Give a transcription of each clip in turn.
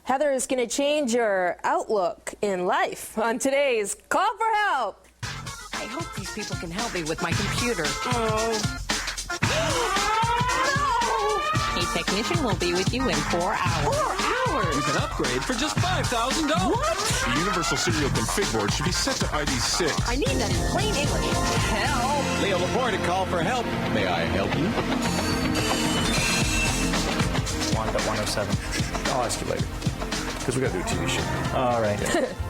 Heather is going to change your outlook in life on today's Call for Help. I hope these people can help me with my computer. A technician will be with you in 4 hours. 4 hours? You can upgrade for just $5,000. What? The Universal Serial Config Board should be set to ID 6. I need that in plain English. Help! Leo Laporte at Call for Help. May I help you? Want at 107. I'll ask you later. Because we got to do a TV show. All right.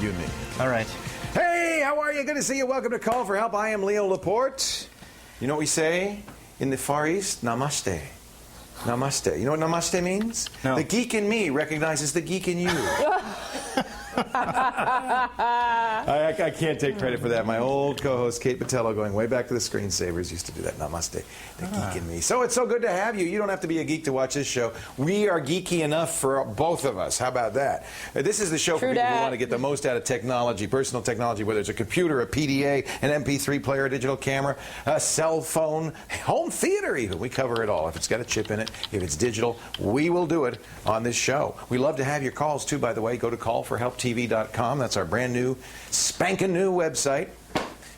You and me. All right. Hey, how are you? Good to see you. Welcome to Call for Help. I am Leo Laporte. You know what we say in the Far East? Namaste. Namaste. You know what namaste means? No. The geek in me recognizes the geek in you. I can't take credit for that. My old co-host, Kate Patello, going way back to the screensavers, used to do that. Namaste. The geek in me. So it's so good to have you. You don't have to be a geek to watch this show. We are geeky enough for both of us. How about that? This is the show for people who want to get the most out of technology, personal technology, whether it's a computer, a PDA, an MP3 player, a digital camera, a cell phone, home theater even. We cover it all. If it's got a chip in it, if it's digital, we will do it on this show. We love to have your calls, too, by the way. Go to callforhelptv.com. That's our brand new, spanking new website.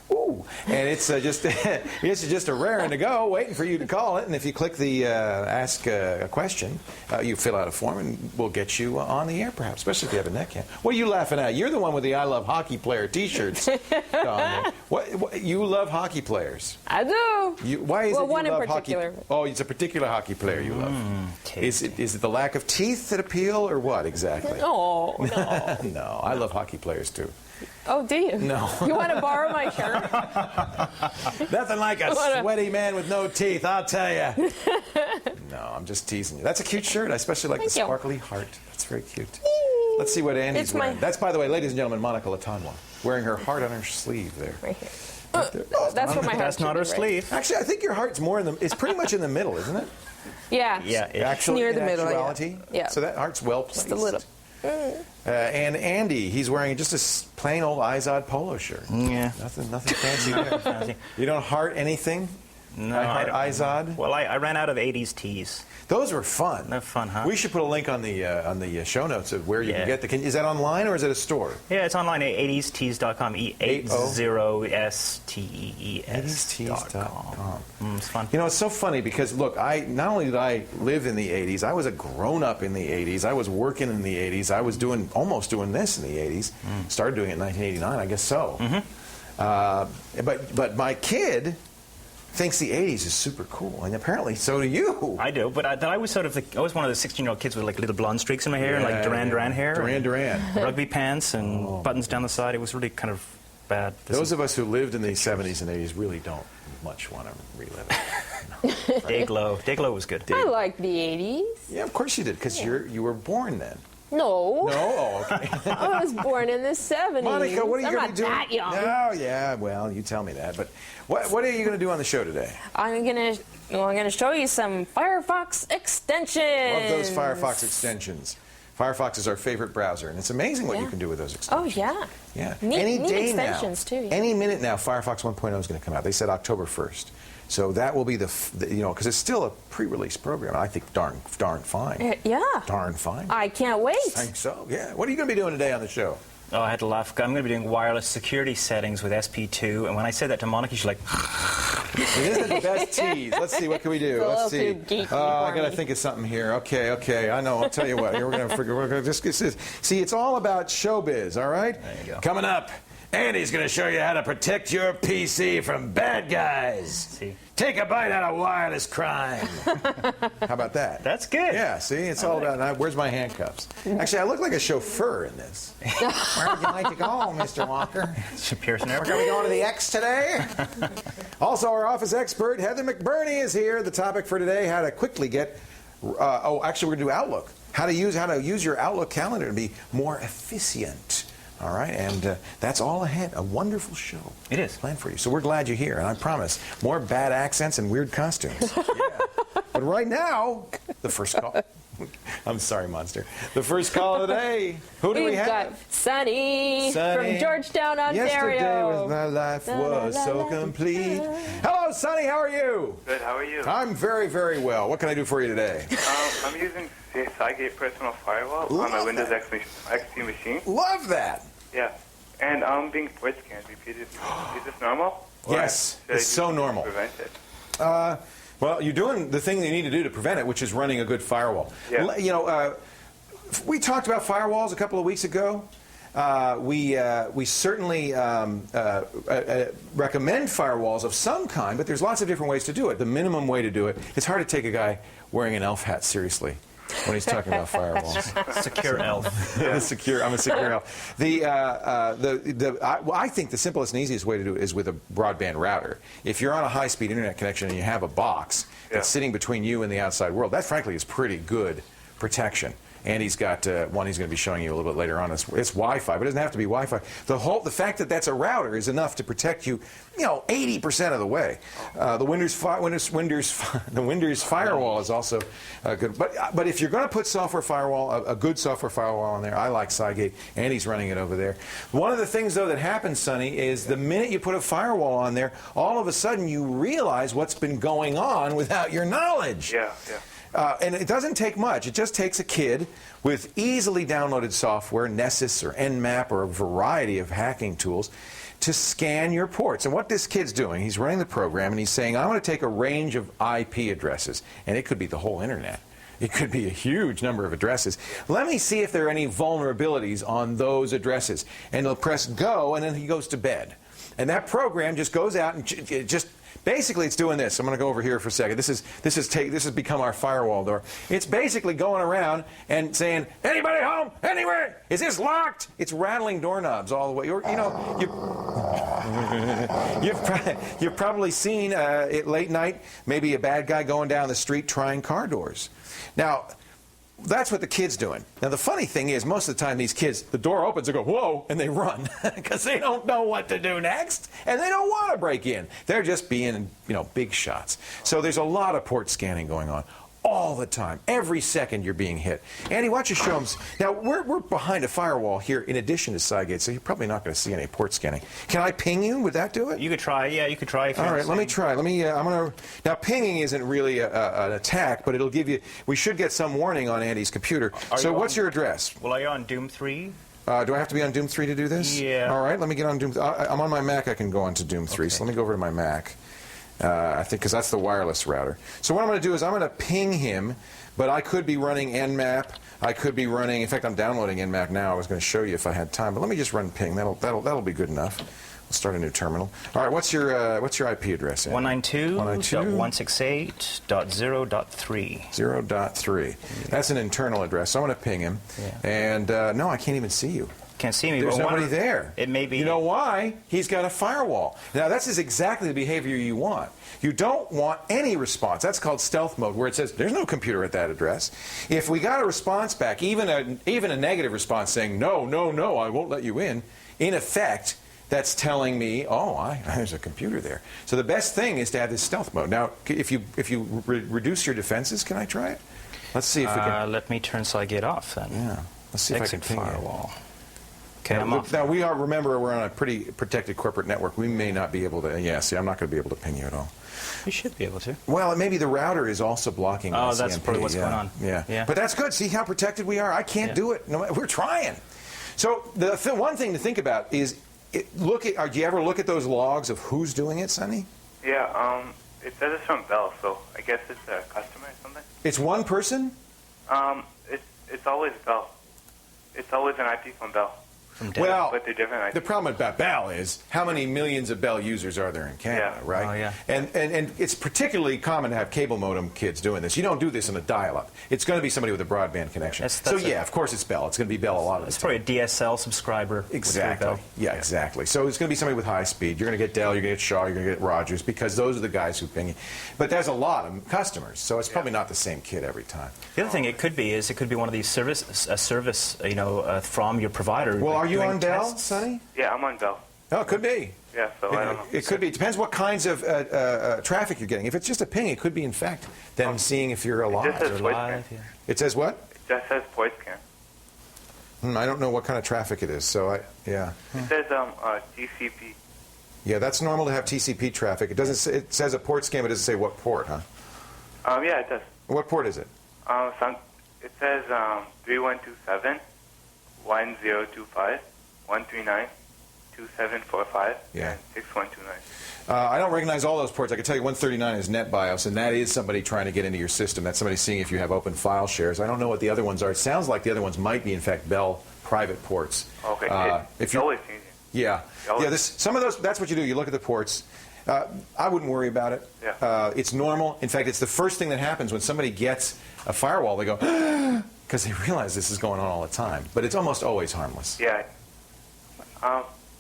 Ooh, and it's just a raring to go, waiting for you to call it. And if you click the ask a question, you fill out a form, and we'll get you on the air, perhaps, especially if you have a neck cam. What are you laughing at? You're the one with the I Love Hockey Player T-shirts. What you love hockey players? I do. Why is it you one love in particular. hockey? Oh, it's a particular hockey player you love. Is it the lack of teeth that appeal, or what exactly? Oh, no. No, I love hockey players too. Oh, do you? No. You want to borrow my shirt? Nothing like a sweaty man with no teeth, I'll tell you. No, I'm just teasing you. That's a cute shirt. I especially like the sparkly heart. That's very cute. Let's see what Andy's wearing. That's, by the way, ladies and gentlemen, Monica Latanwa, wearing her heart on her sleeve there. Right here. That's what my heart. That's not her sleeve. Actually, I think your heart's more in the. It's pretty much in the middle, isn't it? Yeah. Yeah. Actually, near the middle. Actuality. Yeah. So that heart's well placed. Just a little. And Andy, he's wearing just a plain old IZArc polo shirt. Yeah. Nothing fancy there. You don't heart anything? No, I heart IZArc? Well, I ran out of 80s tees. Those were fun. They're fun, huh? We should put a link on the show notes of where you can get the. Is that online or is it a store? Yeah, it's online at 80stees.com. 80stees. 80stees.com. It's fun. You know, it's so funny because look, not only did I live in the 80s, I was a grown up in the 80s. I was working in the 80s. I was almost doing this in the 80s. Started doing it in 1989, I guess so. But my kid thinks the 80s is super cool, and apparently so do you. I do, but I was sort of I was one of the 16-year-old kids with like little blonde streaks in my hair and like Duran Duran hair. Duran. Rugby pants and buttons down the side. It was really kind of bad. Those of us who lived in the 70s and 80s really don't much want to relive it. No. Dayglow was good. I like the 80s. Yeah, of course you did, because you were born then. No. No? Oh, okay. I was born in the 70s. Monica, what are you going to do? I'm not that young. No, yeah, well, you tell me that. But what are you going to do on the show today? I'm going to show you some Firefox extensions. Love those Firefox extensions. Firefox is our favorite browser, and it's amazing what you can do with those extensions. Oh, yeah. Yeah. Neat extensions, too. Yeah. Any minute now, Firefox 1.0 is going to come out. They said October 1st. So that will be because it's still a pre-release program. I think darn fine. Yeah. Darn fine. I can't wait. I think so, yeah. What are you going to be doing today on the show? Oh, I had to laugh. I'm going to be doing wireless security settings with SP2, and when I said that to Monica, she's like... Isn't it the best tease? Let's see, what can we do? Let's see. I got to think of something here. Okay, I know. I'll tell you what. We're going to just see, it's all about showbiz, all right? There you go. Coming up, Andy's going to show you how to protect your PC from bad guys. See? Take a bite out of wireless crime. How about that? That's good. Yeah, see, it's all about, where's my handcuffs? Actually, I look like a chauffeur in this. Where would you like to go, Mr. Walker? Pearson We're going to be going to the X today. Also, our office expert, Heather McBurney, is here. The topic for today, how to quickly get, actually, we're going to do Outlook. How to use your Outlook calendar to be more efficient. All right, and that's all ahead. A wonderful show. It is. Planned for you. So we're glad you're here, and I promise, more bad accents and weird costumes. Yeah. But right now, the first call. I'm sorry, Monster. The first call of the day. Who do we We've have? got Sunny Sunny. from Georgetown, Ontario. Yesterday was my life was so complete. Hello, Sonny. How are you? Good, how are you? I'm very, very well. What can I do for you today? I'm using the IZArc personal firewall on my Windows XP machine. Love that. Yeah. And I'm being port scanned repeatedly. Is this normal? Or Yes, should I it's do so something to normal. Prevent it? Well, you're doing the thing you need to do to prevent it, which is running a good firewall. Yeah. You know, we talked about firewalls a couple of weeks ago. We certainly recommend firewalls of some kind, but there's lots of different ways to do it. The minimum way to do it, it's hard to take a guy wearing an elf hat seriously when he's talking about firewalls. Secure elf. I'm a secure elf. I think the simplest and easiest way to do it is with a broadband router. If you're on a high-speed internet connection and you have a box that's sitting between you and the outside world, that frankly is pretty good protection. And he's got one he's going to be showing you a little bit later on. It's Wi-Fi, but it doesn't have to be Wi-Fi. The fact that that's a router is enough to protect you, 80% of the way. The Windows firewall is also good. But if you're going to put software firewall, a good software firewall on there, I like Cygate, and he's running it over there. One of the things though that happens, Sonny, is the minute you put a firewall on there, all of a sudden you realize what's been going on without your knowledge. Yeah, yeah. And it doesn't take much. It just takes a kid with easily downloaded software, Nessus or Nmap or a variety of hacking tools, to scan your ports. And what this kid's doing, he's running the program and he's saying, I want to take a range of IP addresses. And it could be the whole internet. It could be a huge number of addresses. Let me see if there are any vulnerabilities on those addresses. And he'll press go, and then he goes to bed. And that program just goes out and just basically it's doing this. I'm going to go over here for a second. This has become our firewall door. It's basically going around and saying, anybody home? Anywhere? Is this locked? It's rattling doorknobs all the way. You've probably seen it late night, maybe a bad guy going down the street trying car doors. Now, that's what the kid's doing. Now, the funny thing is, most of the time, these kids, the door opens, they go, whoa, and they run because they don't know what to do next, and they don't want to break in. They're just being, big shots. So there's a lot of port scanning going on all the time. Every second you're being hit. Andy, why don't you show them? Now, we're behind a firewall here in addition to Cygate, so you're probably not going to see any port scanning. Can I ping you? Would that do it? You could try. Yeah, you could try. All right, let me try. I'm going to. Now, pinging isn't really an attack, but it'll give you. We should get some warning on Andy's computer. So, what's your address? Well, are you on Doom 3? Do I have to be on Doom 3 to do this? Yeah. All right, let me get on Doom. I'm on my Mac. I can go on to Doom 3. Okay. So let me go over to my Mac. I think because that's the wireless router. So what I'm going to do is I'm going to ping him, but I could be running Nmap. I could be running. In fact, I'm downloading Nmap now. I was going to show you if I had time, but let me just run ping. That'll be good enough. We'll start a new terminal. All right, what's your IP address? 192.168.0.3. 0.3. That's an internal address. So I'm going to ping him. Yeah. And no, I can't even see you. Can't see me. There's nobody there. It may be. You know why? He's got a firewall. Now, that's exactly the behavior you want. You don't want any response. That's called stealth mode, where it says, there's no computer at that address. If we got a response back, even a negative response saying, no, I won't let you in effect, that's telling me, there's a computer there. So the best thing is to have this stealth mode. Now, if you reduce your defenses, can I try it? Let's see if we can. Let me turn Cygate off then. Yeah. Let's see if I can ping firewall. it. Okay, I'm off. Now, remember, we're on a pretty protected corporate network. We may not be able to, I'm not going to be able to ping you at all. You should be able to. Well, maybe the router is also blocking my that's CMP. probably what's going on. Yeah. But that's good. See how protected we are? I can't do it. No, we're trying. So the one thing to think about is, do you ever look at those logs of who's doing it, Sonny? Yeah, it says it's from Bell, so I guess it's a customer or something. It's one person? It's always Bell. It's always an IP from Bell. Well, but they're different IPs. The problem about Bell is how many millions of Bell users are there in Canada, right? Oh, yeah. And it's particularly common to have cable modem kids doing this. You don't do this in a dial-up. It's going to be somebody with a broadband connection. Of course it's Bell. It's going to be Bell a lot of the time. It's probably a DSL subscriber. Exactly. Yeah, exactly. So it's going to be somebody with high speed. You're going to get Dell, you're going to get Shaw, you're going to get Rogers, because those are the guys who ping you. But there's a lot of customers, so it's probably not the same kid every time. The other thing it could be one of these service from your provider. Well, are you on Bell, Sonny? Yeah, I'm on Bell. Oh, it could be. Yeah, so I don't know. It could be. It depends what kinds of traffic you're getting. If it's just a ping, it could be, in fact, them seeing if you're alive. It just says voice scan. Live, yeah. It says what? It just says voice scan. I don't know what kind of traffic it is, so yeah. It says TCP. Yeah, that's normal to have TCP traffic. It doesn't. It says a port scan, but it doesn't say what port, huh? Yeah, it does. What port is it? It says 3127 1025 139 2745 Yeah. and 6129. I don't recognize all those ports. I can tell you 139 is NetBIOS, and that is somebody trying to get into your system. That's somebody seeing if you have open file shares. I don't know what the other ones are. It sounds like the other ones might be, in fact, Bell private ports. Okay. If It's you, always changing. yeah, always- yeah. Some of those. That's what you do. You look at the ports. I wouldn't worry about it. Yeah. It's normal. In fact, it's the first thing that happens when somebody gets a firewall. They go because they realize this is going on all the time. But it's almost always harmless. Yeah.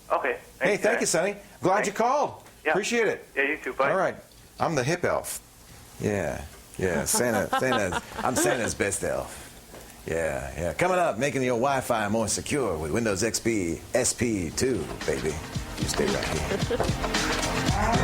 Okay. Hey, thank you, Sonny. Glad you called. Yeah. Appreciate it. Yeah, you too. Bye. All right. I'm the hip elf. Yeah. Santa's, I'm Santa's best elf. Yeah. Coming up, making your Wi-Fi more secure with Windows XP SP2, baby. You stay right here.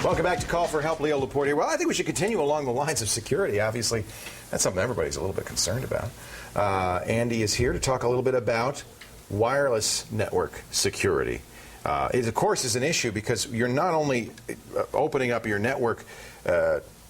Welcome back to Call for Help. Leo Laporte here. Well, I think we should continue along the lines of security. Obviously, that's something everybody's a little bit concerned about. Andy is here to talk a little bit about wireless network security. It, of course, is an issue because you're not only opening up your network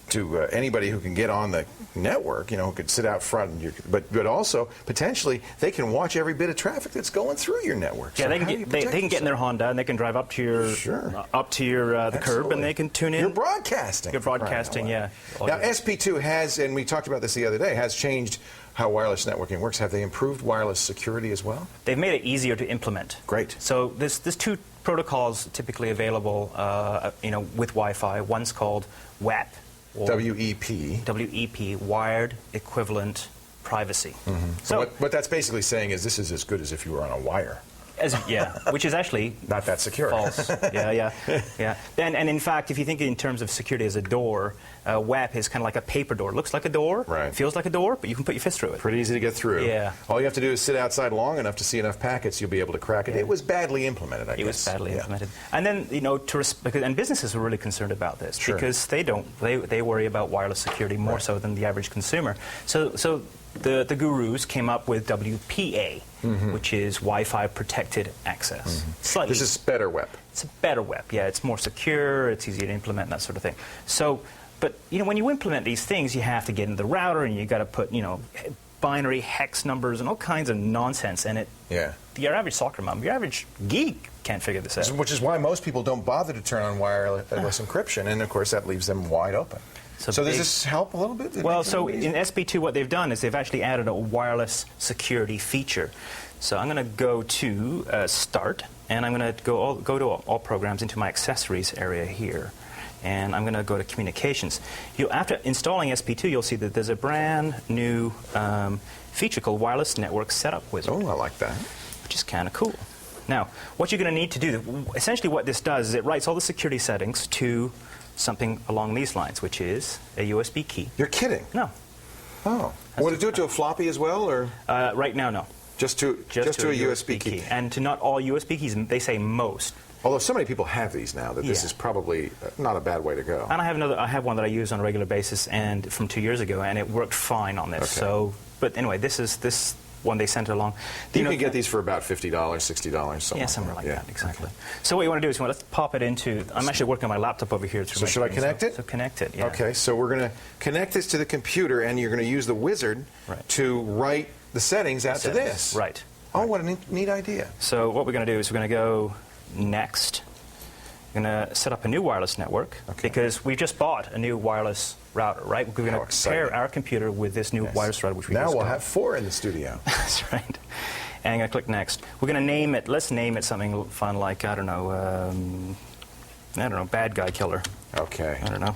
to anybody who can get on the network, who could sit out front, but also potentially they can watch every bit of traffic that's going through your network. Yeah, So they how do can you get, they protect can get in their yourself? Honda and they can drive up to your the curb, Absolutely. and they can tune in. You're broadcasting. You're broadcasting, yeah. Now, SP2 has, and we talked about this the other day, has changed how wireless networking works. Have they improved wireless security as well? They've made it easier to implement. Great. So there's two protocols typically available, with Wi-Fi. One's called WEP. Or WEP. WEP, Wired Equivalent Privacy. So, What that's basically saying is this is as good as if you were on a wire. which is actually Not that secure. false. Yeah. And in fact, if you think in terms of security as a door, WEP is kind of like a paper door. It looks like a door, Right. feels like a door, but you can put your fist through it. Pretty easy to get through. Yeah. All you have to do is sit outside long enough to see enough packets, you'll be able to crack it. It was badly implemented, I guess. It was badly Yeah. implemented. And then, and businesses are really concerned about this Sure. because they worry about wireless security more so than the average consumer. So the gurus came up with WPA, which is Wi-Fi Protected Access. Slightly, This is better web. it's a better web. Yeah, it's more secure, it's easier to implement, that sort of thing. So, but when you implement these things, you have to get into the router and you got to put, binary hex numbers and all kinds of nonsense in it. Yeah. Your average soccer mom, your average geek can't figure this out. Which is why most people don't bother to turn on wireless encryption, and of course that leaves them wide open. So does this help a little bit? Well, so in SP2 what they've done is they've actually added a wireless security feature. So I'm going to go to Start, and I'm going to go to all programs into my accessories area here. And I'm going to go to Communications. After installing SP2, you'll see that there's a brand new feature called Wireless Network Setup Wizard. Oh, I like that. Which is kind of cool. Now, what you're going to need to do, essentially what this does is it writes all the security settings to something along these lines, which is a USB key. You're kidding? No. Oh. Would it do it to a floppy as well, or Right now, no. just to a USB key? And to not all USB keys, they say most. Although so many people have these now that this Yeah. is probably not a bad way to go. And I have one that I use on a regular basis, and from 2 years ago, and it worked fine on this. Okay. So, but anyway, this one they sent along. You can get these for about $50, $60, something. Yeah, somewhere like Yeah. that, exactly. So what you want to do is let's pop it into. I'm actually working on my laptop over here. So should I connect it? So connect it. Yeah. Okay, so we're going to connect this to the computer, and you're going to use the wizard to write the settings out to this. Right. Oh, what a neat idea. So what we're going to do is we're going to go next. We're going to set up a new wireless network because we just bought a new wireless router, right? We're going to pair our computer with this new wireless router, which we now just we'll got. have 4 in the studio. That's right. And I'm going to click next. We're going to name it. Let's name it something fun like I don't know, bad guy killer. Okay. I don't know.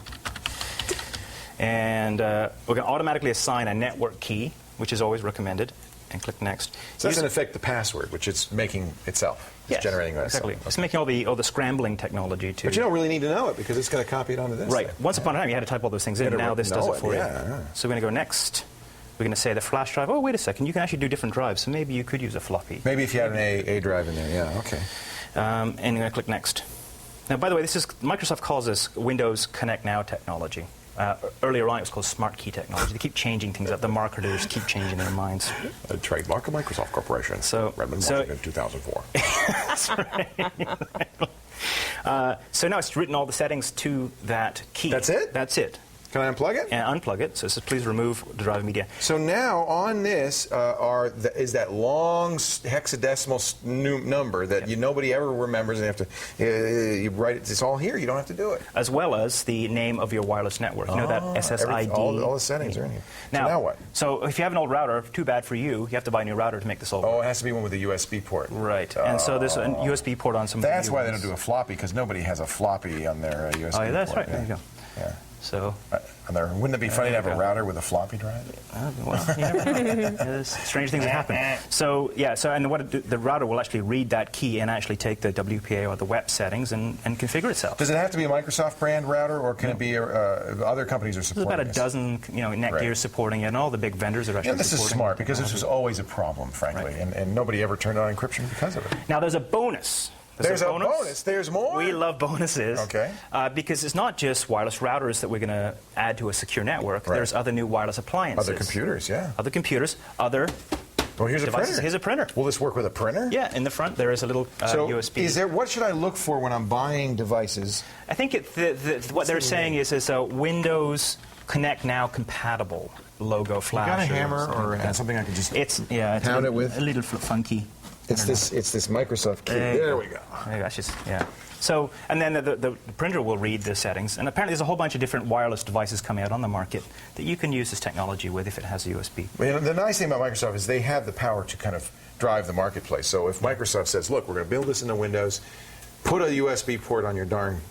And we're going to automatically assign a network key, which is always recommended. and click Next. So that's in effect the password, which it's making itself. It's generating that. Exactly. itself. It's making all the scrambling technology too. But you don't really need to know it because it's going to copy it onto this. Right. thing. Once upon a time, you had to type all those things in. Now this does it for you. Yeah. So we're going to go Next. We're going to say the flash drive. Oh, wait a second. You can actually do different drives. So maybe you could use a floppy. Maybe if you had an A drive in there. Yeah. Okay. And you're going to click Next. Now, by the way, Microsoft calls this Windows Connect Now technology. Earlier on, it was called Smart Key technology. They keep changing things up. The marketers keep changing their minds. A trademark of Microsoft Corporation. Redmond, Washington, 2004. That's right. So now it's written all the settings to that key. That's it? That's it. Can I unplug it? And unplug it. So it says, please remove the drive media. So now on this is that long hexadecimal number that nobody ever remembers, and you have to you write it. It's all here. You don't have to do it. As well as the name of your wireless network. You know that SSID. All the settings are in here. Now what? So if you have an old router, too bad for you. You have to buy a new router to make this all work. Oh, it has to be one with a USB port. Right. And so there's a USB port on some. That's why they don't do a floppy, because nobody has a floppy on their USB port. Oh, yeah, that's right. Yeah. There you go. Yeah. So, wouldn't it be funny to have a router with a floppy drive? well, you never know. There's strange things that happen. So, yeah, and the router will actually read that key and actually take the WPA or the WEP settings and configure itself. Does it have to be a Microsoft brand router, or can it be other companies are supporting There's about a dozen, Netgear supporting it, and all the big vendors are actually this is supporting smart, it. because this was always a problem, frankly, and nobody ever turned on encryption because of it. Now, there's a bonus. There's a bonus. There's more? We love bonuses. Okay. Because it's not just wireless routers that we're going to add to a secure network. Right. There's other new wireless appliances. Other computers, yeah. Other computers, other here's devices. a printer. Here's a printer. Will this work with a printer? Yeah, in the front there is a little USB. What should I look for when I'm buying devices? I think what they're saying is a Windows Connect Now compatible logo flash. You got a hammer or something I can just pound it with? A little funky. It's this Microsoft key. There we go. That's just, So, and then the printer will read the settings, and apparently there's a whole bunch of different wireless devices coming out on the market that you can use this technology with if it has a USB. Well, the nice thing about Microsoft is they have the power to kind of drive the marketplace. So if Microsoft says, look, we're going to build this into Windows, put a USB port on your darn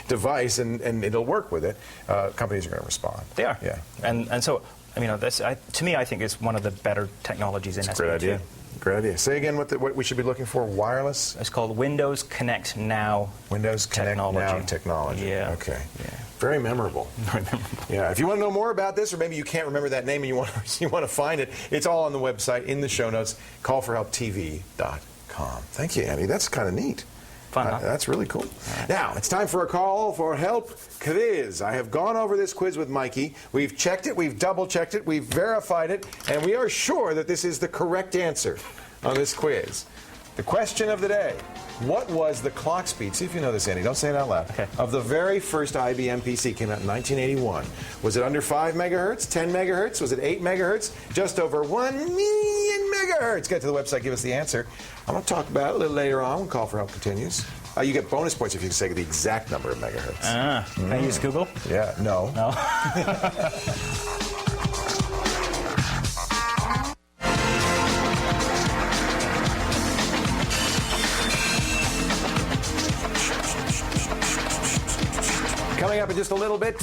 device, and it'll work with it, companies are going to respond. They are. Yeah. And so, to me, I think it's one of the better technologies in SP2. Great idea. Great idea. Say again what we should be looking for. Wireless? It's called Windows Connect Now. Windows Connect Now technology. Yeah. Okay. Yeah. Very memorable. Very memorable. Yeah. If you want to know more about this, or maybe you can't remember that name and you want to find it, it's all on the website in the show notes. callforhelptv.com. Thank you, Andy. That's kind of neat. Fun, huh? That's really cool. Right. Now, it's time for a call for help quiz. I have gone over this quiz with Mikey. We've checked it, we've double-checked it, we've verified it, and we are sure that this is the correct answer on this quiz. The question of the day: what was the clock speed? See if you know this, Andy. Don't say it out loud. Okay. Of the very first IBM PC, came out in 1981. Was it under 5 megahertz, 10 megahertz? Was it 8 megahertz? Just over 1 million megahertz. Get to the website, give us the answer. I'm going to talk about it a little later on when Call for Help continues. You get bonus points if you can say the exact number of megahertz. Can I use Google? Yeah, no. Coming up in just a little bit,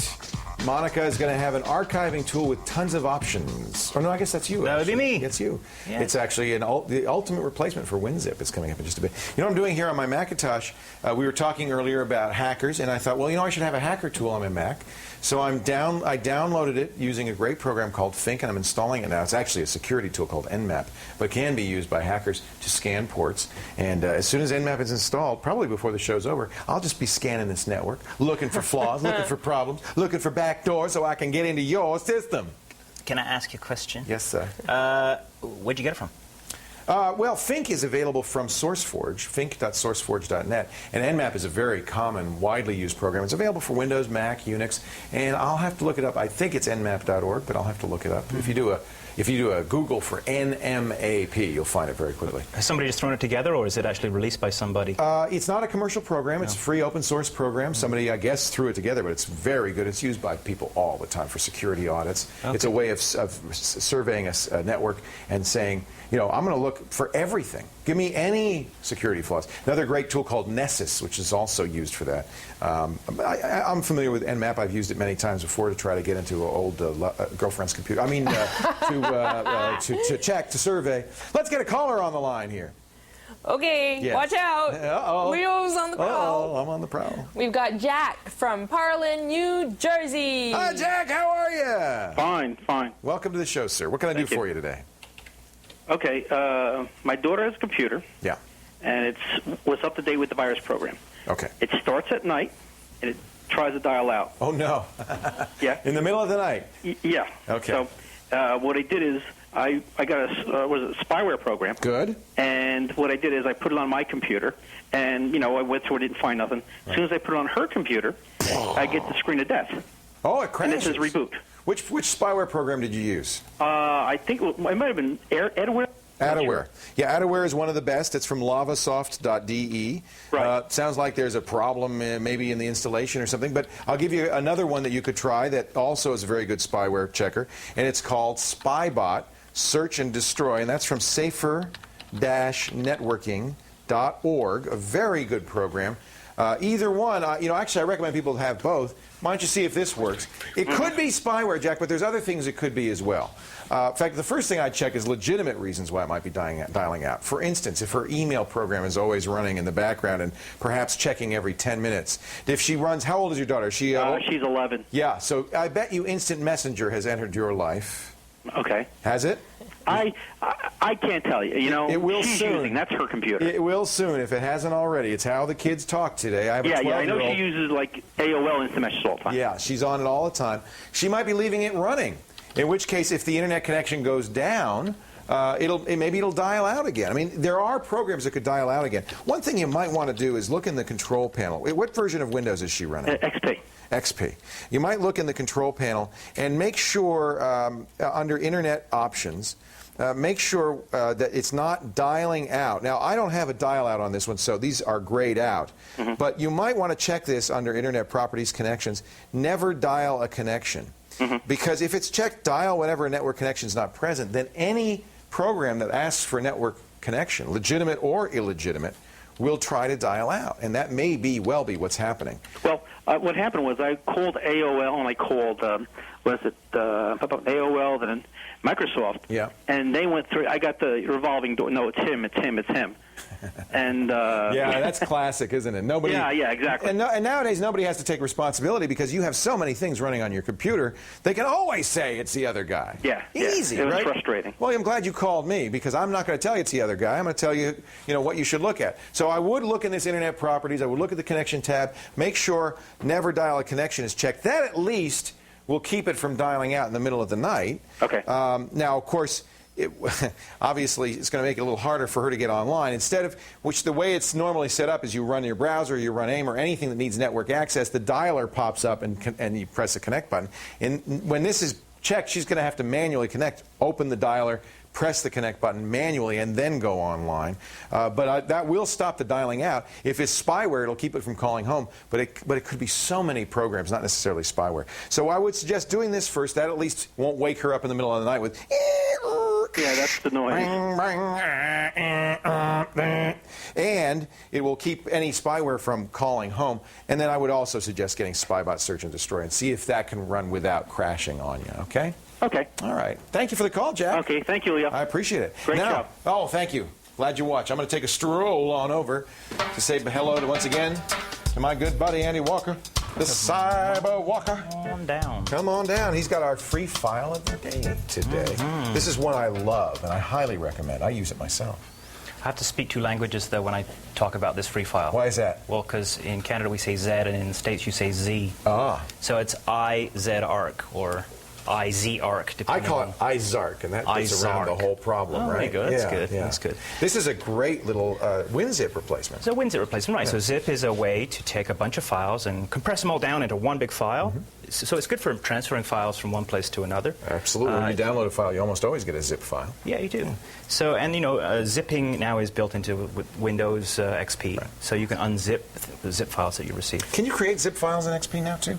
Monica is going to have an archiving tool with tons of options. Or no, I guess that's you. That would be me. It's you. Yeah. It's actually the ultimate replacement for WinZip. It's coming up in just a bit. You know what I'm doing here on my Macintosh? We were talking earlier about hackers, and I thought, well, I should have a hacker tool on my Mac. So I downloaded it using a great program called Think, and I'm installing it now. It's actually a security tool called Nmap, but can be used by hackers to scan ports. And as soon as Nmap is installed, probably before the show's over, I'll just be scanning this network, looking for flaws, looking for problems, looking for backdoors so I can get into your system. Can I ask you a question? Yes, sir. Where'd you get it from? Well, Think is available from SourceForge, think.sourceforge.net, and Nmap is a very common, widely used program. It's available for Windows, Mac, Unix, and I'll have to look it up. I think it's nmap.org, but I'll have to look it up. If you do a Google for NMAP, you'll find it very quickly. Has somebody just thrown it together, or is it actually released by somebody? It's not a commercial program. It's a free open source program. Somebody, I guess, threw it together, but it's very good. It's used by people all the time for security audits. Okay. It's a way of surveying a network and saying, I'm going to look for everything. Give me any security flaws. Another great tool called Nessus, which is also used for that. I'm familiar with Nmap. I've used it many times before to try to get into an old girlfriend's computer. To to check, to survey. Let's get a caller on the line here. Okay, Yes. watch out. Uh-oh. Leo's on the prowl. Oh, I'm on the prowl. We've got Jack from Parlin, New Jersey. Hi, Jack. How are you? Fine, fine. Welcome to the show, sir. What can I do Thank you. for you today? Okay, my daughter has a computer, Yeah. and was up to date with the virus program. Okay. It starts at night, and it tries to dial out. Oh, no. Yeah. In the middle of the night? Yeah. Okay. So what I did is I got a spyware program. Good. And what I did is I put it on my computer, and, I went through it, didn't find nothing. As soon as I put it on her computer, I get the screen of death. Oh, it And crashes. it says reboot. Which spyware program did you use? I think it might have been Edward. Adaware. Yeah, Adaware is one of the best. It's from lavasoft.de. Right. Sounds like there's a problem maybe in the installation or something, but I'll give you another one that you could try that also is a very good spyware checker, and it's called Spybot Search and Destroy, and that's from safer-networking.org, a very good program. Either one, actually I recommend people have both. Why don't you see if this works? It could be spyware, Jack, but there's other things it could be as well. In fact, the first thing I'd check is legitimate reasons why it might be dialing out. For instance, if her email program is always running in the background and perhaps checking every 10 minutes. If she runs, how old is your daughter? She's 11. Yeah, so I bet you Instant Messenger has entered your life. Okay. Has it? I can't tell you. It will she's soon. using. That's her computer. It will soon, if it hasn't already. It's how the kids talk today. I have a 12-year-old. I know she uses like AOL Instant Message all the time. Yeah, she's on it all the time. She might be leaving it running, in which case, if the internet connection goes down, maybe it'll dial out again. I mean, there are programs that could dial out again. One thing you might want to do is look in the control panel. What version of Windows is she running? XP. XP. You might look in the control panel and make sure under Internet Options, make sure that it's not dialing out. Now, I don't have a dial out on this one, so these are grayed out. But you might want to check this under Internet Properties Connections. Never dial a connection. Because if it's checked dial whenever a network connection is not present, then any program that asks for a network connection, legitimate or illegitimate, will try to dial out. And that may well be what's happening. Well, what happened was I called AOL and I called, AOL, then Microsoft. Yeah. And they went through, I got the revolving door. No, it's him. And yeah, that's classic, isn't it? Nobody. Yeah, exactly. And nowadays, nobody has to take responsibility because you have so many things running on your computer. They can always say it's the other guy. Yeah, easy. It was right? frustrating. Well, I'm glad you called me because I'm not going to tell you it's the other guy. I'm going to tell you, what you should look at. So I would look in this Internet Properties. I would look at the connection tab. Make sure never dial a connection is checked. That at least will keep it from dialing out in the middle of the night. Okay. Now, of course. Obviously, it's going to make it a little harder for her to get online. Instead of, which the way it's normally set up is you run your browser, you run AIM, or anything that needs network access, the dialer pops up and you press the connect button. And when this is checked, she's going to have to manually connect, open the dialer, press the connect button manually, and then go online. But that will stop the dialing out. If it's spyware, it'll keep it from calling home. But it could be so many programs, not necessarily spyware. So I would suggest doing this first. That at least won't wake her up in the middle of the night with... Yeah, that's the noise. And it will keep any spyware from calling home. And then I would also suggest getting Spybot Search and Destroy and see if that can run without crashing on you, okay? Okay. All right. Thank you for the call, Jack. Okay, thank you, Leo. I appreciate it. Great job. Oh, thank you. Glad you watched. I'm going to take a stroll on over to say hello once again to my good buddy, Andy Walker, the Cyber Walker. Come on down. Come on down. He's got our free file of the day today. This is one I love, and I highly recommend. I use it myself. I have to speak two languages, though, when I talk about this free file. Why is that? Well, because in Canada we say Z, and in the States you say Z. Ah. So it's IZArc or IZArc. I call it IZArc, and that gets around the whole problem, right? Very good. Yeah, That's good. yeah. That's good. This is a great little WinZip replacement. So WinZip replacement, right. So zip is a way to take a bunch of files and compress them all down into one big file. So it's good for transferring files from one place to another. Absolutely. When you download a file, you almost always get a zip file. Yeah, you do. So, and zipping now is built into Windows XP. Right. So you can unzip the zip files that you receive. Can you create zip files in XP now, too?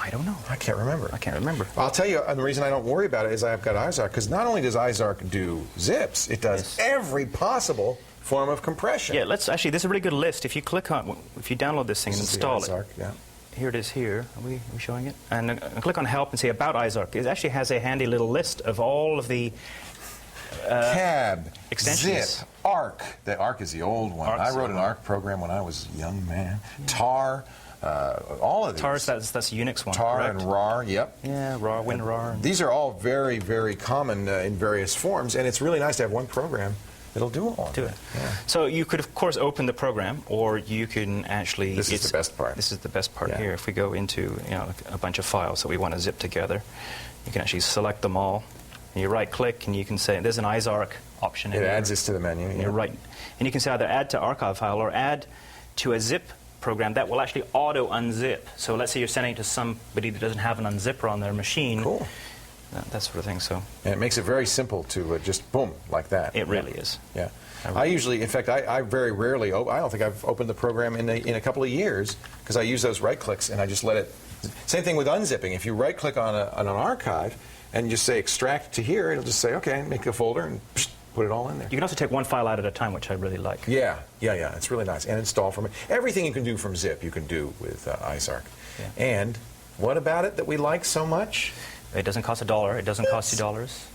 I don't know. I can't remember. I can't remember. I'll tell you, the reason I don't worry about it is I've got IZArc, because not only does IZArc do zips, it does every possible form of compression. Yeah, this is a really good list. If you click on, if you download this thing and install it, Yeah. here it is here. Are we showing it? And click on Help and say About IZArc. It actually has a handy little list of all of the Cab, extensions. Zip, Arc. The Arc is the old one. Arc's I wrote an Arc program when I was a young man. Tar, all of these. Tar, that's the Unix one, Tar correct? and RAR, yep. Yeah, RAR, WinRAR. These are all very, very common in various forms, and it's really nice to have one program that'll do it all. Do it. Yeah. So you could, of course, open the program, or you can actually... This is the best part. This is the best part Yeah. here. If we go into a bunch of files that we want to zip together, you can actually select them all. And you right-click, and you can say, there's an IZArc option in It there. adds this to the menu. And you're right. And you can say either add to archive file or add to a zip program that will actually auto-unzip. So let's say you're sending it to somebody that doesn't have an unzipper on their machine. Cool. That sort of thing. So And it makes it very simple to just boom, like that. it really is. Yeah. I usually, in fact, I very rarely, I don't think I've opened the program in a couple of years because I use those right clicks and I just let it. Same thing with unzipping. If you right click on an archive and just say extract to here, it'll just say, okay, make a folder and put it all in there. You can also take one file out at a time, which I really like. Yeah. It's really nice. And install from it. Everything you can do from Zip, you can do with IZArc. Yeah. And what about it that we like so much? It doesn't cost $1. It doesn't cost $2.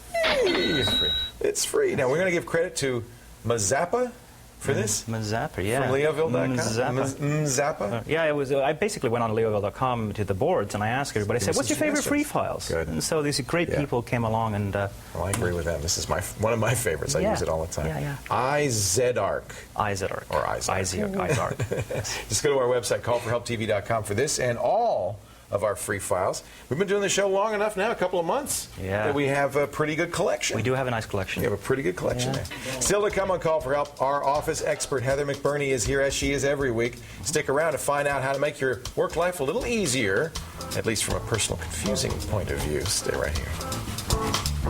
It's free. It's free. Now, we're going to give credit to Mazappa for this. Mazappa, yeah. From Leoville.com. Mazappa. Mazappa. Yeah, it was. I basically went on Leoville.com to the boards and I asked everybody. I said, Give us "What's your some favorite free suggestions." files?" Good. And so these great people came along and. Well, I agree with them. This is one of my favorites. I Yeah. use it all the time. Yeah. IZArc. IZArc. Or IZArc. IZArc. Just go to our website, callforhelptv.com, for this and all of our free files. We've been doing the show long enough now, a couple of months, that we have a pretty good collection. We do have a nice collection. We have a pretty good collection there. Still to come on Call for Help, our office expert, Heather McBurney, is here, as she is every week. Stick around to find out how to make your work life a little easier, at least from a personal confusing point of view. Stay right here.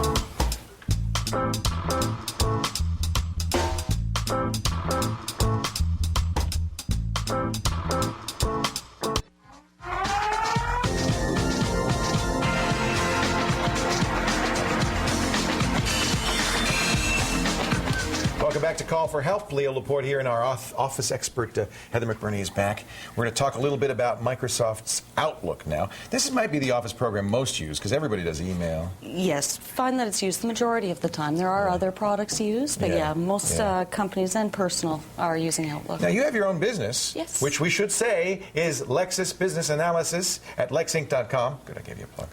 Welcome back to Call for Help. Leo Laporte here, and our office expert, Heather McBurney, is back. We're going to talk a little bit about Microsoft's Outlook now. This might be the office program most used, because everybody does email. Yes, find that it's used the majority of the time. There are other products used, but most companies and personal are using Outlook. Now, you have your own business, Yes. which we should say is Lexis Business Analysis at lexinc.com. Good, I gave you a plug.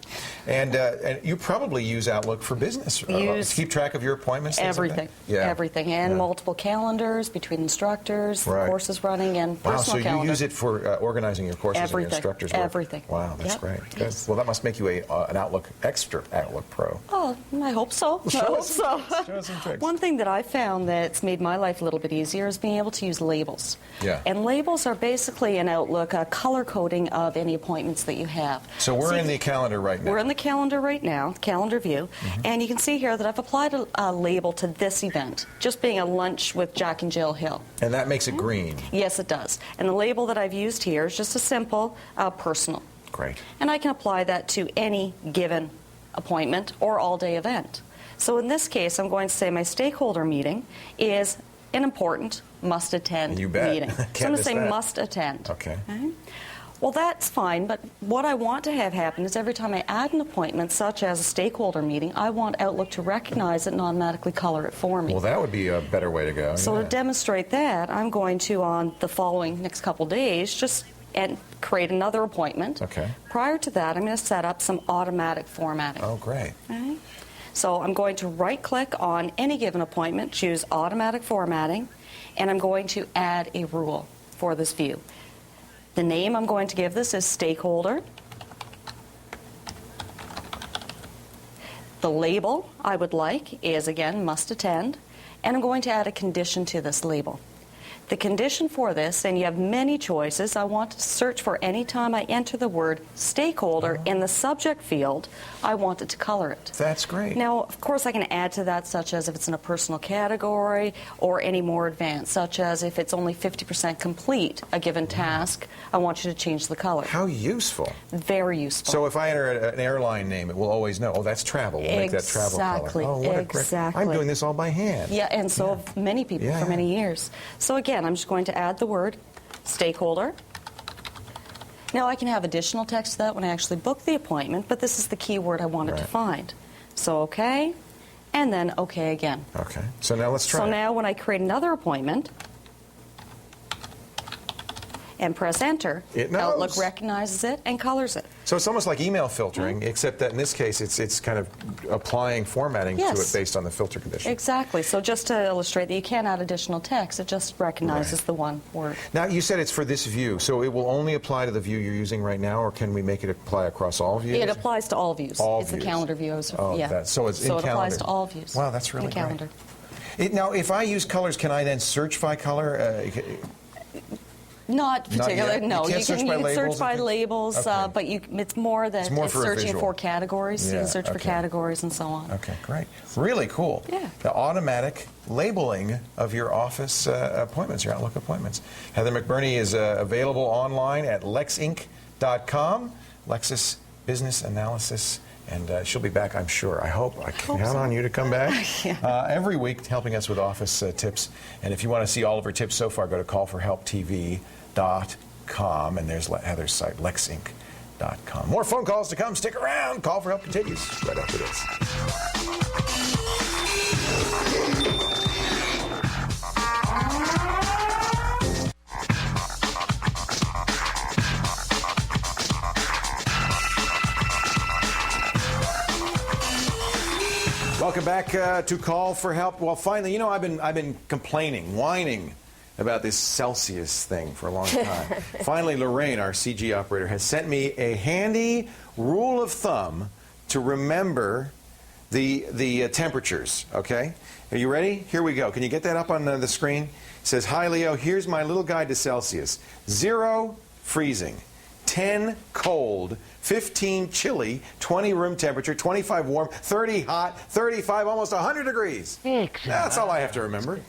And you probably use Outlook for business. To keep track of your appointments, things like everything. that? Yeah. Everything. And multiple calendars between instructors, courses running, and Wow, personal so calendar. you use it for organizing your courses and your Everything. instructors' work? Everything. Wow, that's Yep. great. Good. Yes. Well, that must make you an Outlook Pro. Oh, I hope so. I Show hope us so. show us some tricks. One thing that I found that's made my life a little bit easier is being able to use labels. Yeah. And labels are basically in Outlook a color coding of any appointments that you have. So we're in the calendar right now. We're in the calendar right now, calendar view, and you can see here that I've applied a label to this event, just being a lunch with Jack and Jill Hill. And that makes it green. Yes, it does. And the label that I've used here is just a simple personal. Great. And I can apply that to any given appointment or all-day event. So in this case, I'm going to say my stakeholder meeting is an important must-attend You bet. meeting. So Can't I'm going to miss say that. must-attend. Okay. Well, that's fine, but what I want to have happen is every time I add an appointment, such as a stakeholder meeting, I want Outlook to recognize it and automatically color it for me. Well, that would be a better way to go. So yeah. to demonstrate that, I'm going to, on the following next couple days, just create another appointment. Okay. Prior to that, I'm going to set up some automatic formatting. Oh, great. Okay. So I'm going to right-click on any given appointment, choose automatic formatting, and I'm going to add a rule for this view. The name I'm going to give this is stakeholder. The label I would like is, again, must attend, and I'm going to add a condition to this label. The condition for this, and you have many choices, I want to search for any time I enter the word stakeholder in the subject field, I want it to color it. That's great. Now, of course, I can add to that, such as if it's in a personal category or any more advanced, such as if it's only 50% complete, a given task, I want you to change the color. How useful. Very useful. So if I enter an airline name, it will always know, oh, that's travel. We'll make that travel Exactly. color. Oh, what a great. Exactly. I'm doing this all by hand. Yeah, and so have many people for many years. So again, I'm just going to add the word stakeholder. Now, I can have additional text to that when I actually book the appointment, but this is the keyword I wanted to Right. find. So, OK, and then OK again. Okay. So now let's try So it. now when I create another appointment and press Enter, It knows. Outlook recognizes it and colors it. So it's almost like email filtering, except that in this case, it's kind of applying formatting to Yes. it based on the filter condition. Exactly. So just to illustrate that you can't add additional text, it just recognizes the one word. Now, you said it's for this view, so it will only apply to the view you're using right now, or can we make it apply across all views? It applies to all views. All it's views. the calendar view. Oh, yeah. so it's in So it applies calendar. to all views. Wow, that's really in great. calendar. Now, if I use colors, can I then search by color? Not particularly. yet? No, You can't search by can labels search and by things? labels, Okay. but it's more that It's more for a searching visual. for categories. You Yeah, can search for okay. categories and so on. Okay, great. Really cool. Yeah. The automatic labeling of your office appointments, your Outlook appointments. Heather McBurney is available online at lexinc.com, Lexis Business Analysis, and she'll be back, I'm sure. I hope. I can count on you to come back every week helping us with office tips. And if you want to see all of her tips so far, go to callforhelptv.com, and there's Heather's site, lexinc.com. More phone calls to come. Stick around. Call for Help continues right after this. Welcome back to Call for Help. Well, finally, you know, I've been complaining, whining about this Celsius thing for a long time. Finally, Lorraine, our CG operator, has sent me a handy rule of thumb to remember the temperatures. Okay, are you ready? Here we go. Can you get that up on the screen? It says, "Hi Leo, here's my little guide to Celsius: 0 freezing, 10 cold, 15 chilly, 20 room temperature, 25 warm, 30 hot, 35 almost 100 degrees." That's all I have to remember.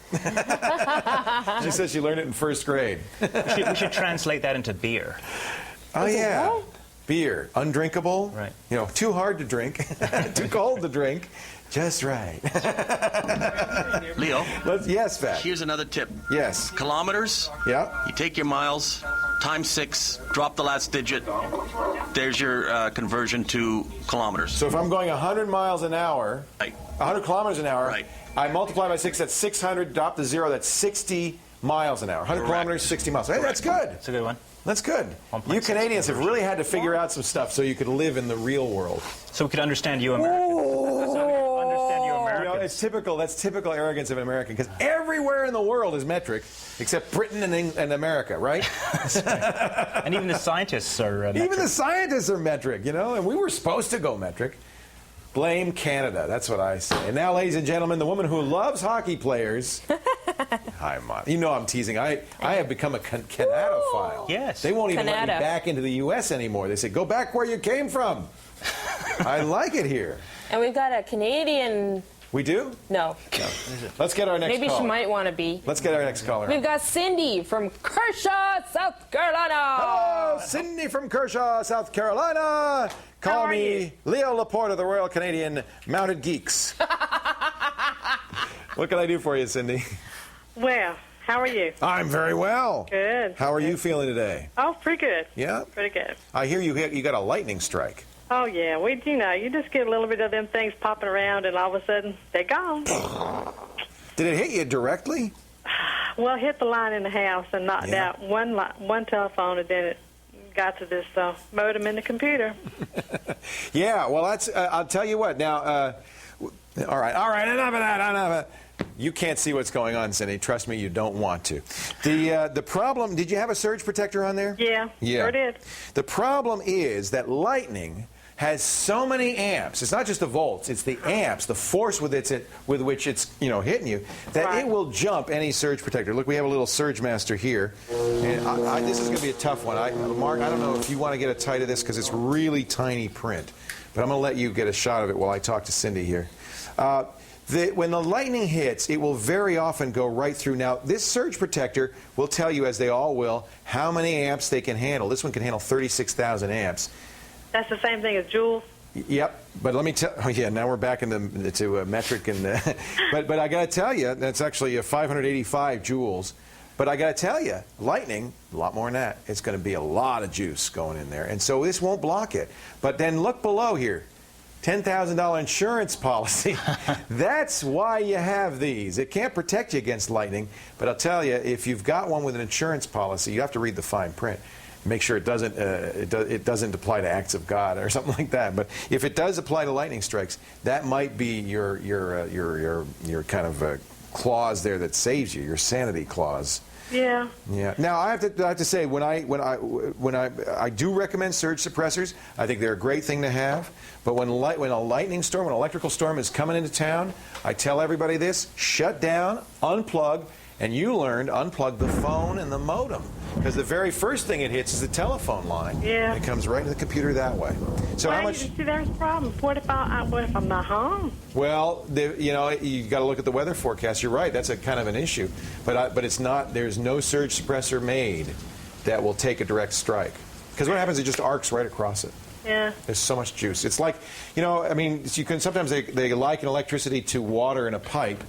She says she learned it in first grade. We should translate that into beer. Oh yeah, beer, undrinkable. Right. You know, too hard to drink, too cold to drink, just right. Leo, Yes, Pat. here's another tip. Yes. Kilometers, Yeah. you take your miles, times 6, drop the last digit. There's your conversion to kilometers. So if I'm going 100 miles an hour, Right. 100 kilometers an hour, Right. I multiply by 6, that's 600, drop to 0, that's 60 miles an hour. 100 Correct. kilometers, 60 miles. Hey, that's good. It's a good one. That's good. 1.6 You Canadians have really had to figure out some stuff so you could live in the real world. So we could understand you Americans. So we could understand you You know, Americans. it's typical. That's typical arrogance of an American, because everywhere in the world is metric, except Britain and America, right? And even the scientists are Even the scientists are metric, you know, and we were supposed to go metric. Blame Canada. That's what I say. And now, ladies and gentlemen, the woman who loves hockey players. Hi, Mom. You know I'm teasing. I have become a Canada-phile. Yes. They won't even let me Canada. back into the U.S. anymore. They say, go back where you came from. I like it here. And we've got a Canadian. We do? No. Let's get our next Maybe caller. she might want to be. Let's get our next caller. We've got Cindy from Kershaw, South Carolina. Hello, Cindy from Kershaw, South Carolina. Call are me you? Leo Laporte of the Royal Canadian Mounted Geeks. What can I do for you, Cindy? Well, how are you? I'm very well. Good. How are you feeling today? Oh, pretty good. Yeah? Pretty good. I hear you got a lightning strike. Oh, yeah. You just get a little bit of them things popping around, and all of a sudden, they're gone. Did it hit you directly? Well, it hit the line in the house and knocked Yeah. out one telephone, and then it got to this modem in the computer. Yeah, well, that's, I'll tell you what. Now, all right, enough of that. You can't see what's going on, Cindy. Trust me, you don't want to. The problem, did you have a surge protector on there? Yeah, sure did. The problem is that lightning has so many amps. It's not just the volts, it's the amps, the force with which it's hitting you, that Right. it will jump any surge protector. Look, we have a little Surge Master here. And this is going to be a tough one. Mark, I don't know if you want to get a tight of this because it's really tiny print. But I'm going to let you get a shot of it while I talk to Cindy here. When the lightning hits, it will very often go right through. Now, this surge protector will tell you, as they all will, how many amps they can handle. This one can handle 36,000 amps. That's the same thing as Jules. Yep, but let me tell. Oh yeah, now we're back into metric and. But I got to tell you, that's actually 585 joules. But I got to tell you, Lightning, a lot more than that. It's going to be a lot of juice going in there. And so this won't block it. But then look below here. $10,000 insurance policy. That's why you have these. It can't protect you against lightning, but I'll tell you, if you've got one with an insurance policy, you have to read the fine print. Make sure it doesn't apply to acts of God or something like that. But if it does apply to lightning strikes, that might be your kind of clause there that saves you, your sanity clause. Yeah. Yeah. Now I have to say, when I do recommend surge suppressors, I think they're a great thing to have. But when a lightning storm, an electrical storm is coming into town, I tell everybody this: shut down, unplug, and you learned unplug the phone and the modem, because the very first thing it hits is the telephone line. Yeah. And it comes right to the computer that way. So how much? See, there's a problem. What if I'm not home? Well, you got to look at the weather forecast. You're right. That's a kind of an issue, but it's not. There's no surge suppressor made that will take a direct strike, because what happens? It just arcs right across it. Yeah. There's so much juice. It's like, I mean, you can sometimes they liken electricity to water in a pipe.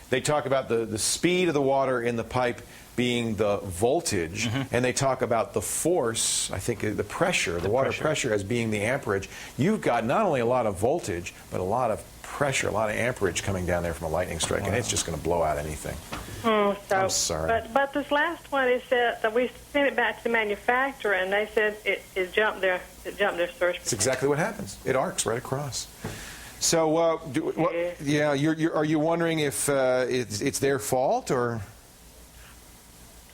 They talk about the speed of the water in the pipe being the voltage, and they talk about the force, I think the pressure, the water pressure as being the amperage. You've got not only a lot of voltage, but a lot of pressure, a lot of amperage coming down there from a lightning strike, and it's just going to blow out anything. I'm sorry. But this last one, it said that we sent it back to the manufacturer, and they said it jumped their surge. That's exactly what happens. It arcs right across. So, are you wondering if it's their fault, or?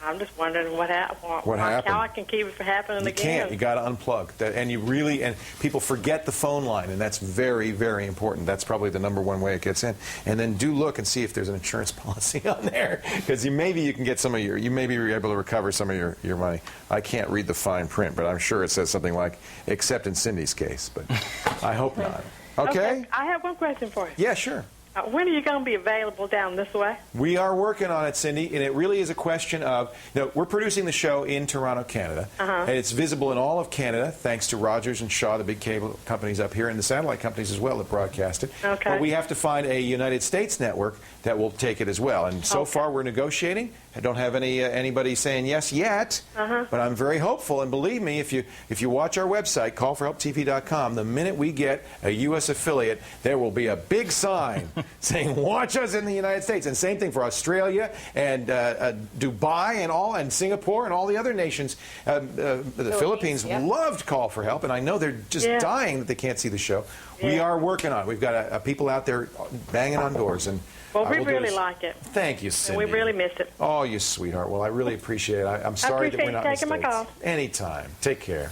I'm just wondering what happened. How I can keep it from happening again. You can't. You got to unplug that, and people forget the phone line, and that's very, very important. That's probably the #1 way it gets in. And then do look and see if there's an insurance policy on there, because maybe you can get you maybe you're able to recover some of your money. I can't read the fine print, but I'm sure it says something like, except in Cindy's case, but I hope not. Okay? I have one question for you. Yeah, sure. When are you going to be available down this way? We are working on it, Cindy, and it really is a question of, we're producing the show in Toronto, Canada, and it's visible in all of Canada, thanks to Rogers and Shaw, the big cable companies up here, and the satellite companies as well that broadcast it. Okay. But we have to find a United States network that will take it as well. And so far we're negotiating. I don't have anybody saying yes yet, but I'm very hopeful. And believe me, if you watch our website, callforhelptv.com, the minute we get a U.S. affiliate, there will be a big sign saying, watch us in the United States. And same thing for Australia and Dubai and Singapore and all the other nations. The Philippines loved Call for Help, and I know they're just dying that they can't see the show. Yeah. We are working on it. We've got people out there banging on doors. And well, we really like it. Thank you, Cindy. And we really miss it. Oh, you sweetheart. Well, I really appreciate it. I'm sorry that we're not in the States. I appreciate you taking my call. Anytime. Take care.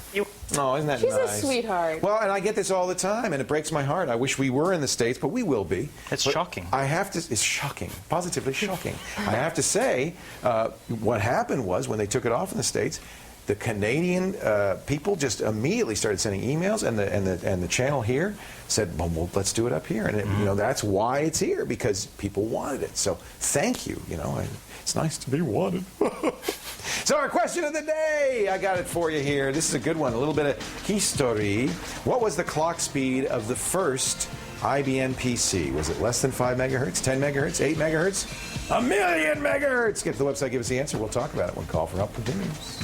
Oh, isn't that She's nice? She's a sweetheart. Well, and I get this all the time, and it breaks my heart. I wish we were in the States, but we will be. It's shocking. It's shocking. Positively shocking. I have to say, what happened was when they took it off in the States, the Canadian people just immediately started sending emails, and the channel here said, well, let's do it up here. And that's why it's here, because people wanted it. So thank you. It's nice to be wanted. So our question of the day, I got it for you here. This is a good one. A little bit of history. What was the clock speed of the first IBM PC? Was it less than 5 megahertz, 10 megahertz, 8 megahertz, 1 million megahertz? Get to the website, give us the answer. We'll talk about it when Call for Help continues.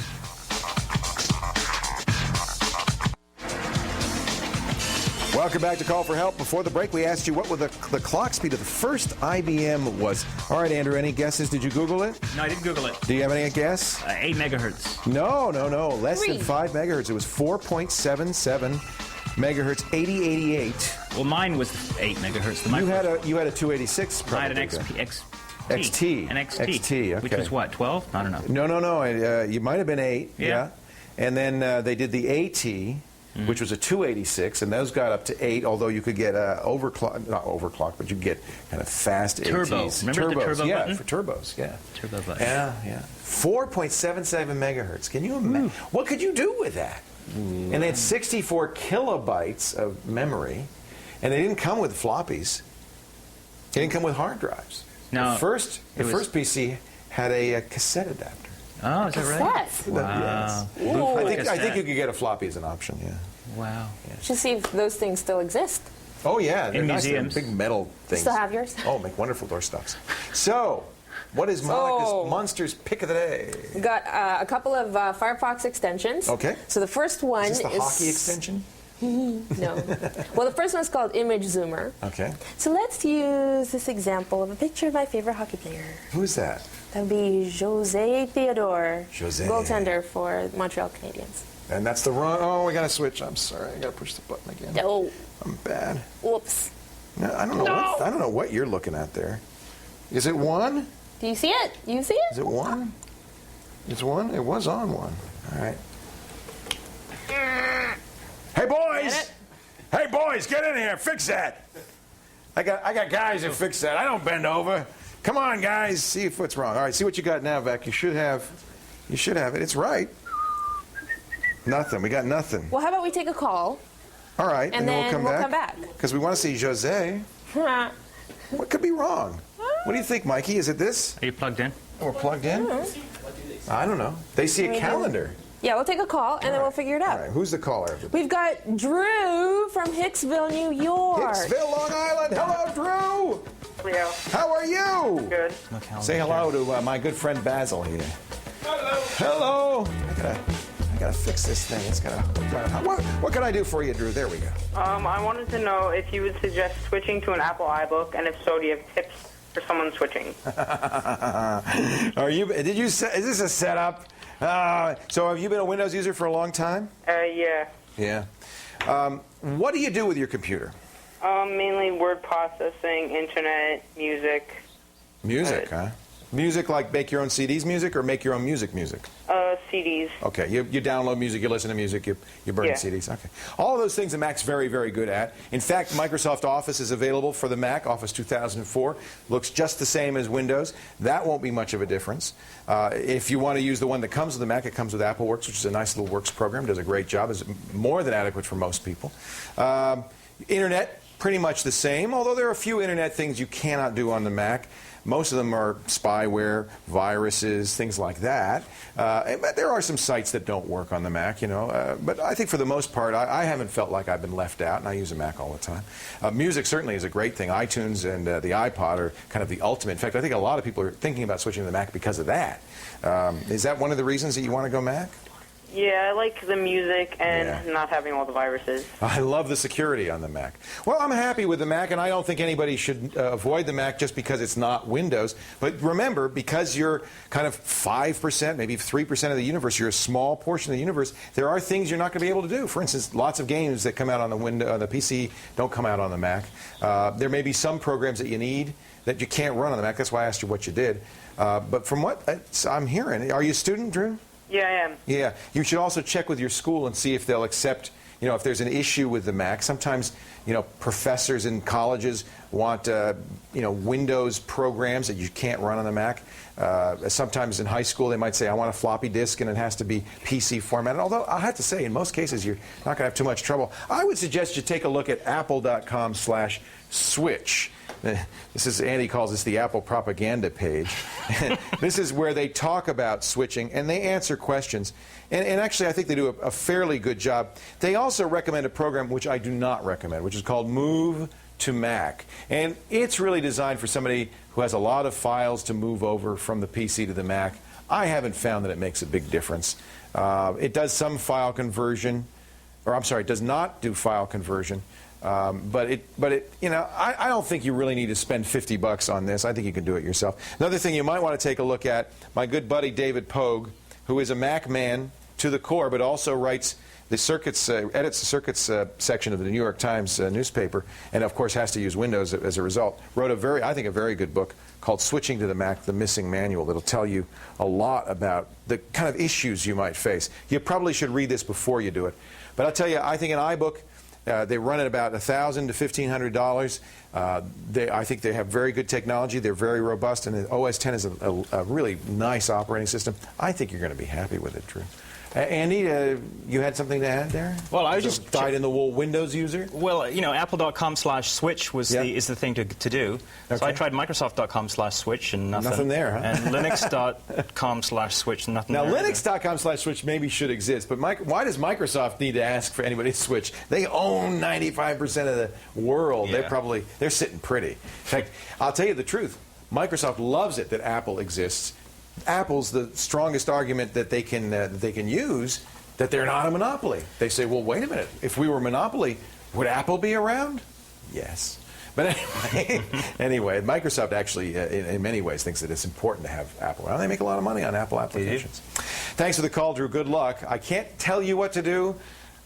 Welcome back to Call for Help. Before the break, we asked you what the clock speed of the first IBM was. All right, Andrew, any guesses? Did you Google it? No, I didn't Google it. Do you have any guess? 8 megahertz. No. Less than 5 megahertz. It was 4.77 megahertz, 8088. Well, mine was 8 megahertz. You had a 286. I had an XT. An XT. XT, okay. Which was what, 12? I don't know. No. You might have been 8. Yeah. And then they did the AT, which was a 286, and those got up to 8, although you could get not overclock, but you could get kind of fast turbo. ATs. Remember the turbo button? For turbos, yeah. Turbo button. Yeah. 4.77 megahertz. Can you imagine? What could you do with that? And they had 64 kilobytes of memory, and they didn't come with floppies. They didn't come with hard drives. No. The first PC had a cassette adapter. Oh, is that right? Cassette? Wow. Yes. I think you could get a floppy as an option, yeah. Wow. You should see if those things still exist. Oh, yeah. In museums. Big metal things. Still have yours? Oh, make wonderful doorstops. So, What is Monica's Monster's pick of the day? We got a couple of Firefox extensions. Okay. So the first one is this the hockey extension? No. Well, the first one's called ImageZoomer. Okay. So let's use this example of a picture of my favorite hockey player. Who's that? That would be Jose Theodore, Jose. goaltender for Montreal Canadiens. And that's the wrong. Oh, we got to switch. I'm sorry. I got to push the button again. No. I'm bad. Whoops. No, I don't know. I don't know what you're looking at there. Is it one? Do you see it? You see it? Is it one? It's one. It was on one. All right. Hey boys! Hey boys, get in here. Fix that. I got guys that fix that. I don't bend over. Come on, guys. See if what's wrong. All right. See what you got now, Vec. You should have it. It's right. Nothing. We got nothing. Well, how about we take a call? All right. And then we'll come back. Because we want to see Jose. What could be wrong? What do you think, Mikey? Is it this? Are you plugged in? We're plugged in? I don't know. They see a calendar. Yeah, we'll take a call, and then we'll figure it out. All right. Who's the caller? We've got Drew from Hicksville, New York. Hicksville, Long Island. Hello, Drew. Leo. How are you? Good. Say hello to my good friend Basil here. Hello. I gotta fix this thing. It's gotta. What can I do for you, Drew? There we go. I wanted to know if you would suggest switching to an Apple iBook, and if so, do you have tips for someone switching? Are you? Did you? Is this a setup? So have you been a Windows user for a long time? Yeah. Yeah. What do you do with your computer? Mainly word processing, internet, music. Music, huh? Music like make your own CDs music or make your own music? CDs. Okay, you download music, you listen to music, you burn CDs. Okay. All of those things the Mac's very, very good at. In fact, Microsoft Office is available for the Mac, Office 2004. Looks just the same as Windows. That won't be much of a difference. If you want to use the one that comes with the Mac, it comes with AppleWorks, which is a nice little Works program. Does a great job. Is more than adequate for most people. Internet, pretty much the same, although there are a few Internet things you cannot do on the Mac. Most of them are spyware, viruses, things like that. But there are some sites that don't work on the Mac, you know. But I think for the most part, I haven't felt like I've been left out, and I use a Mac all the time. Music certainly is a great thing. iTunes and the iPod are kind of the ultimate. In fact, I think a lot of people are thinking about switching to the Mac because of that. Is that one of the reasons that you want to go Mac? Yeah, I like the music and not having all the viruses. I love the security on the Mac. Well, I'm happy with the Mac, and I don't think anybody should avoid the Mac just because it's not Windows. But remember, because you're kind of 5%, maybe 3% of the universe, you're a small portion of the universe, there are things you're not going to be able to do. For instance, lots of games that come out on the PC don't come out on the Mac. There may be some programs that you need that you can't run on the Mac. That's why I asked you what you did. But from what I'm hearing, are you a student, Drew? Yeah, I am. Yeah. You should also check with your school and see if they'll accept, you know, if there's an issue with the Mac. Sometimes, you know, professors in colleges want, you know, Windows programs that you can't run on the Mac. Sometimes in high school they might say, I want a floppy disk and it has to be PC formatted. Although I have to say, in most cases, you're not going to have too much trouble. I would suggest you take a look at apple.com/switch. This is, Andy calls this the Apple propaganda page. This is where they talk about switching and they answer questions. And actually, I think they do a fairly good job. They also recommend a program which I do not recommend, which is called Move to Mac. And it's really designed for somebody who has a lot of files to move over from the PC to the Mac. I haven't found that it makes a big difference. It does some file conversion, or I'm sorry, it does not do file conversion. But it, you know, I don't think you really need to spend $50 on this. I think you can do it yourself. Another thing you might want to take a look at, my good buddy David Pogue, who is a Mac man to the core, but also writes the circuits, edits the circuits section of the New York Times newspaper, and of course has to use Windows as a result. Wrote I think a very good book called Switching to the Mac, The Missing Manual, that'll tell you a lot about the kind of issues you might face. You probably should read this before you do it. But I'll tell you, I think an iBook, they run at about $1,000 to $1,500. I think they have very good technology. They're very robust, and OS X is a really nice operating system. I think you're going to be happy with it, Drew. Andy, you had something to add there? Well, I was just dyed-in-the-wool Windows user. Well, you know, apple.com/switch was is the thing to do. Okay. So I tried Microsoft.com/switch and nothing. Nothing there, huh? And Linux.com/switch, nothing. Now, there. Linux.com/switch maybe should exist, but why does Microsoft need to ask for anybody to switch? They own 95% of the world. Yeah. They're sitting pretty. In fact, I'll tell you the truth. Microsoft loves it that Apple exists. Apple's the strongest argument that they can use that they're not a monopoly. They say, well, wait a minute. If we were a monopoly, would Apple be around? Yes. But anyway, Microsoft actually, in many ways, thinks that it's important to have Apple around. They make a lot of money on Apple applications. Thanks for the call, Drew. Good luck. I can't tell you what to do,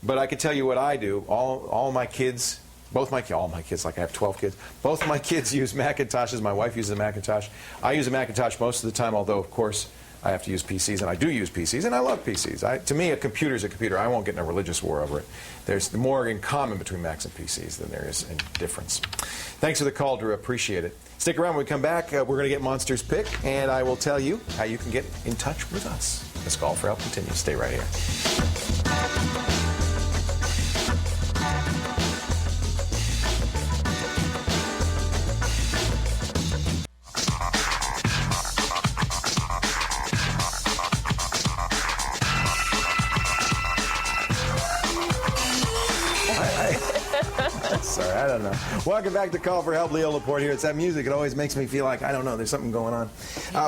but I can tell you what I do. All my kids, all my kids, like I have 12 kids, both my kids use Macintoshes. My wife uses a Macintosh. I use a Macintosh most of the time, although, of course, I have to use PCs, and I do use PCs, and I love PCs. To me, a computer is a computer. I won't get in a religious war over it. There's more in common between Macs and PCs than there is in difference. Thanks for the call, Drew. Appreciate it. Stick around. When we come back, we're going to get Monster's Pick, and I will tell you how you can get in touch with us. This Call for Help continues. Stay right here. Sorry, I don't know. Welcome back to Call for Help. Leo Laporte here. It's that music. It always makes me feel like, I don't know, there's something going on.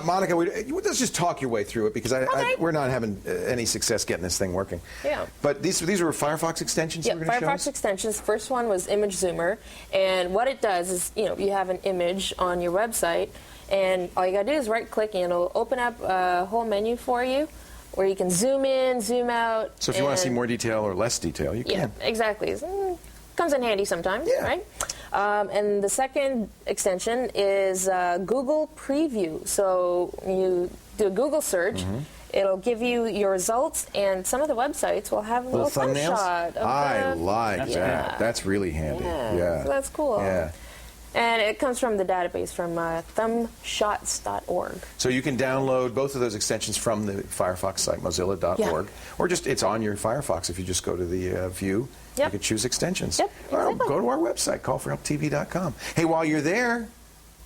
Monica, let's just talk your way through it because we're not having any success getting this thing working. Yeah. But these were Firefox extensions you were going to show us? Firefox extensions. The first one was ImageZoomer. And what it does is, you have an image on your website, and all you got to do is right-click, and it'll open up a whole menu for you where you can zoom in, zoom out. So if you want to see more detail or less detail, you can. Yeah, exactly. Comes in handy sometimes, right? And the second extension is Google Preview. So you do a Google search, it'll give you your results, and some of the websites will have a little thumbnails. shot. I like that. That's really handy. Yeah. So that's cool. Yeah. And it comes from the database from thumbshots.org. So you can download both of those extensions from the Firefox site, mozilla.org, or just it's on your Firefox if you just go to the view. You can choose extensions. Or go to our website, callforhelptv.com. Hey, while you're there,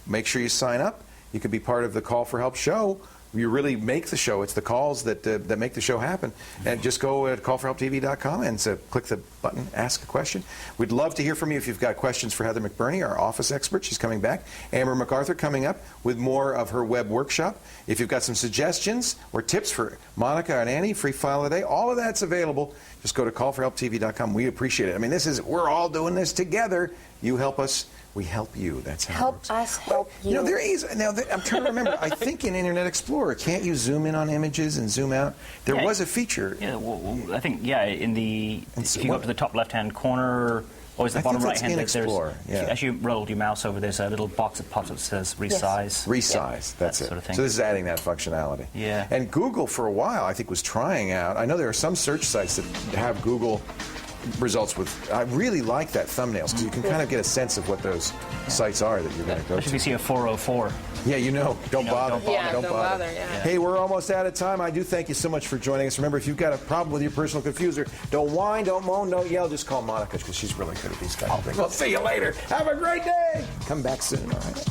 make sure you sign up. You can be part of the Call for Help show. You really make the show. It's the calls that make the show happen. And just go to callforhelptv.com and click the button, ask a question. We'd love to hear from you if you've got questions for Heather McBurney, our office expert. She's coming back. Amber MacArthur coming up with more of her web workshop. If you've got some suggestions or tips for Monica and Annie, free file of the day, all of that's available. Just go to callforhelptv.com. We appreciate it. I mean, we're all doing this together. You help us. We help you. That's how it works. Help us help you. There is. Now, I'm trying to remember. I think in Internet Explorer, can't you zoom in on images and zoom out? There was a feature. Yeah, well, I think, if you go up to the top left-hand corner, or is the bottom right-hand, as you roll your mouse over, there's a little box that pops up that says resize. Resize, that's it. Sort of thing. So this is adding that functionality. Yeah. And Google, for a while, I think, was trying out. I know there are some search sites that have Google results with. I really like that thumbnails because you can kind of get a sense of what those sites are that you're going to go to. If you see a 404. Yeah, don't bother. Don't bother. Hey, we're almost out of time. I do thank you so much for joining us. Remember, if you've got a problem with your personal confuser, don't whine, don't moan, don't yell. Just call Monica because she's really good at these kinds of things. We'll see you later. Have a great day. Come back soon, all right?